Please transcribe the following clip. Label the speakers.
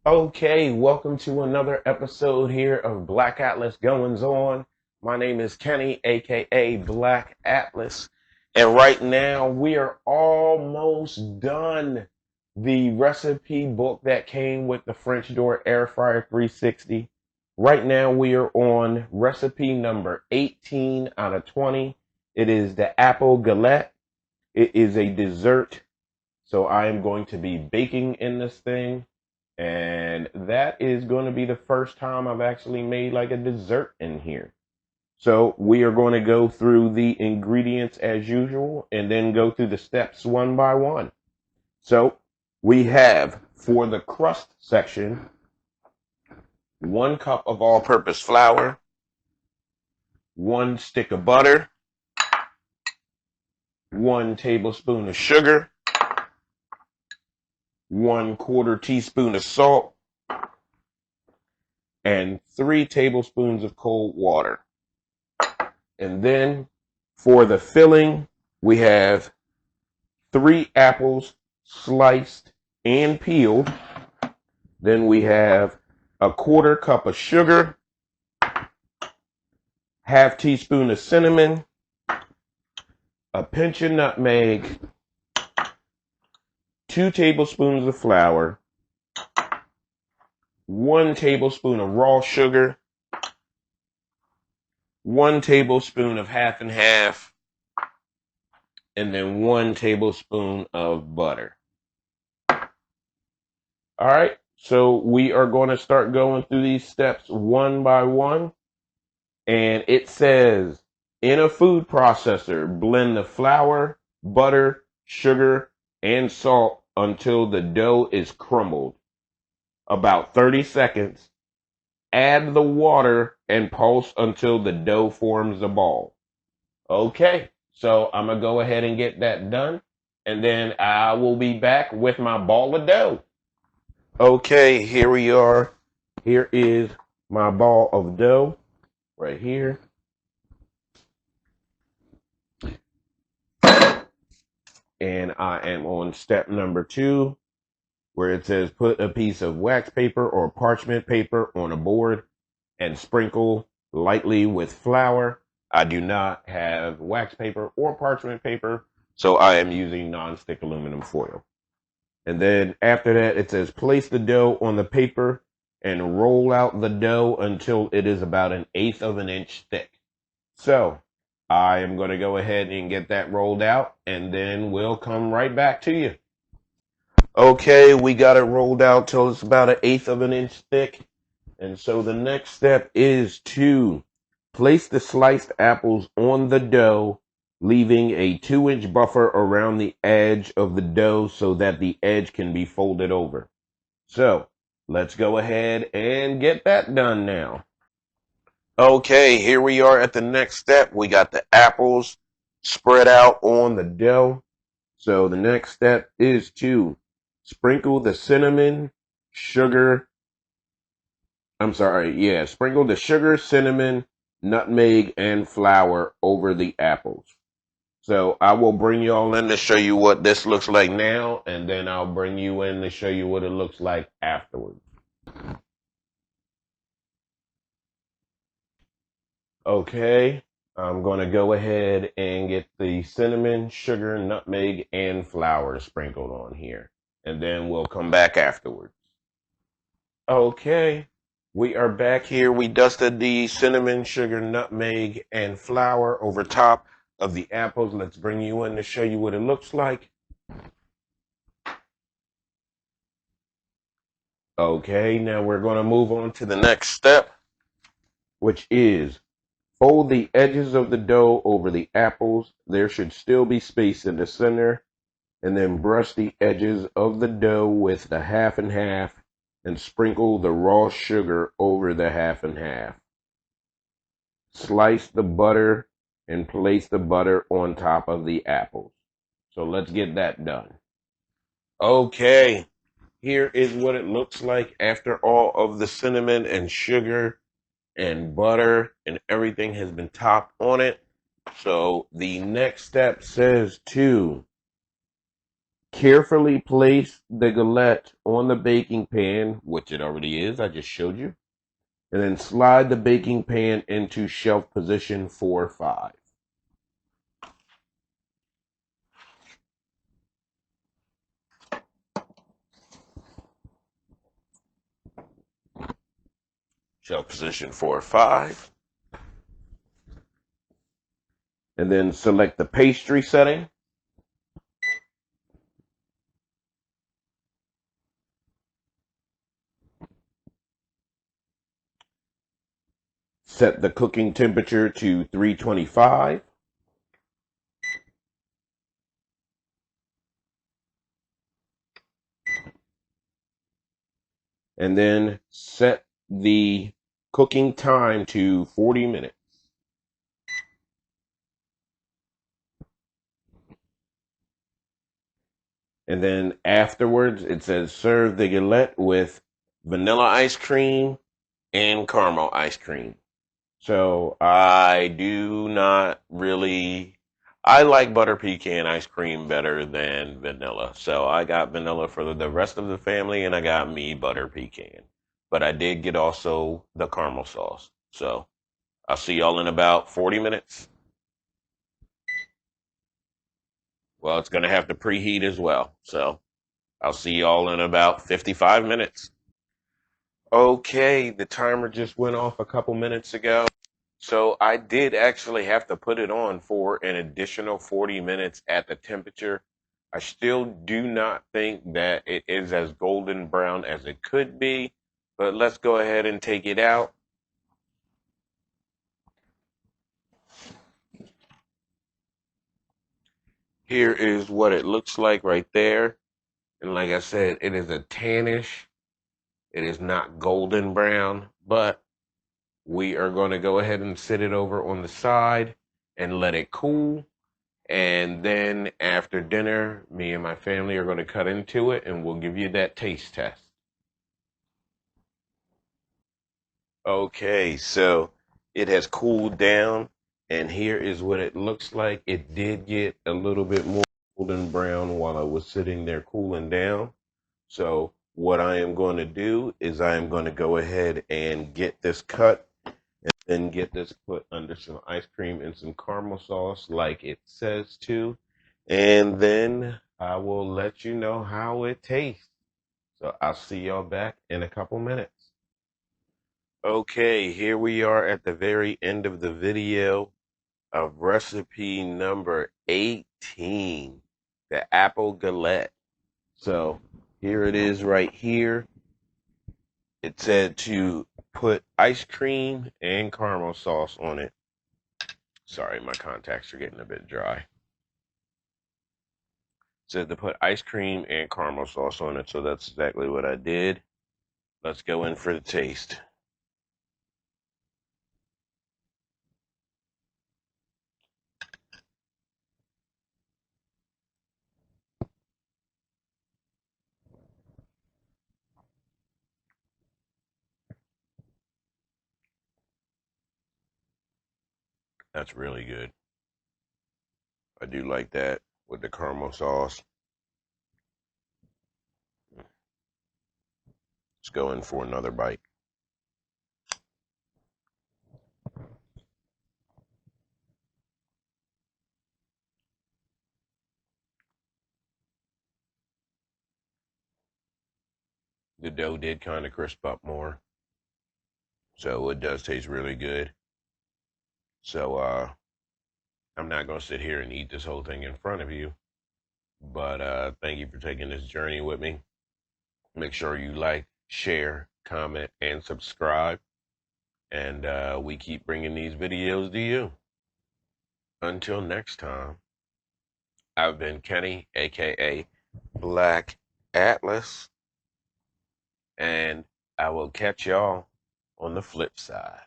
Speaker 1: Okay, welcome to another episode here of Black Atlas Goings On. My name is Kenny, aka Black Atlas, and right now we are almost done the recipe book that came with the French Door Air Fryer 360. Right now we are on recipe number 18 out of 20. It is the apple galette. It is a dessert, so I am going to be baking in this thing. And that is going to be the first time I've actually made like a dessert in here. So we are going to go through the ingredients as usual and then go through the steps one by one. So we have, for the crust section, 1 cup of all-purpose flour, 1 stick of butter, 1 tablespoon of sugar, 1/4 teaspoon of salt, and 3 tablespoons of cold water. And then for the filling, we have 3 apples sliced and peeled. Then we have 1/4 cup of sugar, 1/2 teaspoon of cinnamon, a pinch of nutmeg, 2 tablespoons of flour, 1 tablespoon of raw sugar, 1 tablespoon of half and half, and then 1 tablespoon of butter. All right, so we are going to start going through these steps one by one. And it says, in a food processor, blend the flour, butter, sugar, and salt until the dough is crumbled. About 30 seconds. Add the water and pulse until the dough forms a ball. Okay, so I'm going to go ahead and get that done. And then I will be back with my ball of dough. Okay, here we are. Here is my ball of dough right here. And I am on step number 2, where it says put a piece of wax paper or parchment paper on a board and sprinkle lightly with flour. I do not have wax paper or parchment paper, so I am using nonstick aluminum foil. And then after that, it says place the dough on the paper and roll out the dough until it is about 1/8 of an inch thick. So I am going to go ahead and get that rolled out, and then we'll come right back to you. Okay, we got it rolled out till it's about 1/8 of an inch thick. And so the next step is to place the sliced apples on the dough, leaving a 2-inch buffer around the edge of the dough so that the edge can be folded over. So let's go ahead and get that done now. Okay, here we are at the next step. We got the apples spread out on the dough. So the next step is to sprinkle the cinnamon, sugar. Sprinkle the sugar, cinnamon, nutmeg, and flour over the apples. So I will bring you all in to show you what this looks like now, and then I'll bring you in to show you what it looks like afterwards. Okay, I'm going to go ahead and get the cinnamon, sugar, nutmeg, and flour sprinkled on here. And then we'll come back afterwards. Okay, we are back here. We dusted the cinnamon, sugar, nutmeg, and flour over top of the apples. Let's bring you in to show you what it looks like. Okay, now we're going to move on to the next step, which is fold the edges of the dough over the apples. There should still be space in the center. And then brush the edges of the dough with the half and half and sprinkle the raw sugar over the half and half. Slice the butter and place the butter on top of the apples. So let's get that done. Okay, here is what it looks like after all of the cinnamon and sugar and butter and everything has been topped on it. So the next step says to Carefully place the galette on the baking pan, which it already is, I just showed you, and then slide the baking pan into shelf position 4 or 5. Shelf position 4 or 5. And then select the pastry setting. Set the cooking temperature to 325. And then set the cooking time to 40 minutes. And then afterwards, it says serve the galette with vanilla ice cream and caramel ice cream. So I do not really. I like butter pecan ice cream better than vanilla. So I got vanilla for the rest of the family, and I got me butter pecan. But I did get also the caramel sauce. So I'll see y'all in about 40 minutes. Well, it's going to have to preheat as well. So I'll see y'all in about 55 minutes. Okay, the timer just went off a couple minutes ago. So I did actually have to put it on for an additional 40 minutes at the temperature. I still do not think that it is as golden brown as it could be, but let's go ahead and take it out. Here is what it looks like right there. And like I said, it is a tannish. It is not golden brown, but we are going to go ahead and sit it over on the side and let it cool. And then after dinner, me and my family are going to cut into it and we'll give you that taste test. Okay, so it has cooled down and here is what it looks like. It did get a little bit more golden brown while I was sitting there cooling down. So what I am going to do is I am going to go ahead and get this cut and then get this put under some ice cream and some caramel sauce like it says to. And then I will let you know how it tastes. So I'll see y'all back in a couple minutes. Okay, here we are at the very end of the video of recipe number 18, the apple galette. So here it is right here. It said to put ice cream and caramel sauce on it. Sorry, my contacts are getting a bit dry. Said to put ice cream and caramel sauce on it, so that's exactly what I did. Let's go in for the taste. That's really good. I do like that with the caramel sauce. Let's go in for another bite. The dough did kind of crisp up more, so it does taste really good. So I'm not going to sit here and eat this whole thing in front of you, but thank you for taking this journey with me. Make sure you like, share, comment, and subscribe. And we keep bringing these videos to you. Until next time, I've been Kenny, aka Black Atlas, and I will catch y'all on the flip side.